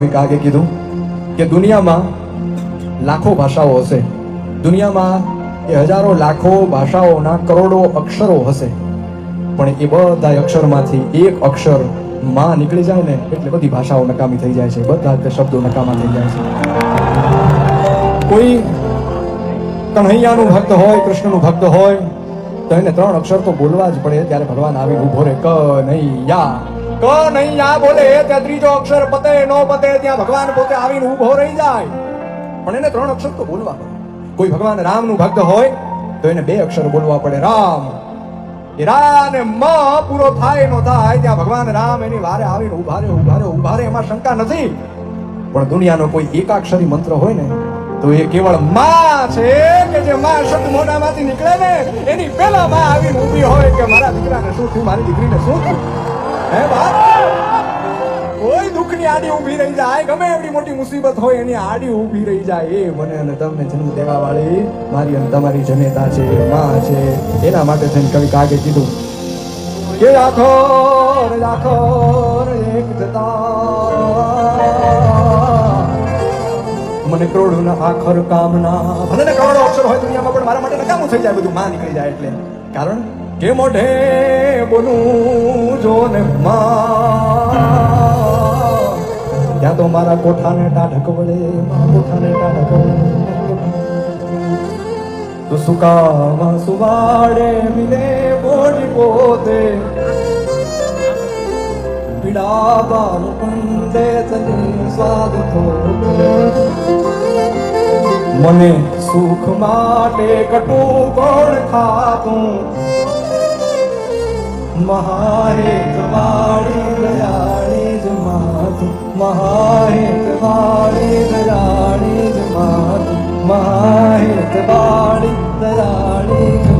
આગે કીધું કે દુનિયામાં લાખો ભાષાઓ હશે, દુનિયામાં એ હજારો લાખો ભાષાઓના કરોડો અક્ષરો હશે, પણ એ બધા અક્ષરમાંથી એક અક્ષર માં નીકળી જાય ને એટલે બધી ભાષાઓ નકામી થઈ જાય છે, બધા શબ્દો નકામા થઈ જાય છે. કોઈ કન્હૈયાનું ભક્ત હોય, કૃષ્ણનું ભક્ત હોય તો એને 3 અક્ષર તો બોલવા જ પડે. ત્યારે ભગવાન આવીને ઉભો રહે, કન્હૈયા કન્હૈયા બોલે ત્યાં ત્રીજો અક્ષર પતે નો પતે ત્યાં ભગવાન પોતે આવીને ઉભો રહી જાય, પણ એને 3 અક્ષર તો બોલવા પડે. કોઈ ભગવાન રામનું ભક્ત હોય તો એને 2 અક્ષર બોલવા પડે, રામ. એ રા ને મ પૂરો થાય નો થાય ત્યાં ભગવાન રામ એની વારે આવીને ઉભા રહે. એમાં શંકા નથી. પણ દુનિયાનો કોઈ એકાક્ષરી મંત્ર હોય ને તો એ કેવળ માં છે કે જે માં શબ્દ મોઢામાંથી નીકળે ને એની પહેલા માં આવીને ઊભી હોય કે મારા દીકરાને શું થયું, મારી દીકરીને શું થયું. હે વાત, કોઈ દુઃખની આડી ઊભી રહી જાય, ગમે એવડી મોટી મુસીબત હોય એની આડી ઊભી રહી જાય. એ મને અને તમને જન્મ દેવા વાળી મારી અને તમારી જનેતા છે, માં છે. એના માટે થઈને કવિ કાગે કીધું કે રાખો એક જતા મને કરોડોના આખર કામના. ભલે ને કરોડો અક્ષર હોય દુનિયામાં, પણ મારા માટે નકામું થઈ જાય બધું માં નીકળી જાય એટલે. કારણ કે મોઢે બોલું જો ને માં ત્યાં તો મારા કોઠાને ટાઢક વળે, કોઠાને ટાઢક વળે. તો સુકામાં સુવાડે મિલે બોડી પોતે પીડાબા મુકુંદે તને સ્વાદ થોડે. મને સુખ માટે કટું કોણ ખાતું, મહાહેત વાળી દયાળી જ માતું, મહાહેત વાળી દયાળી જ માતું, મહાહેત વાળી દયાળી જ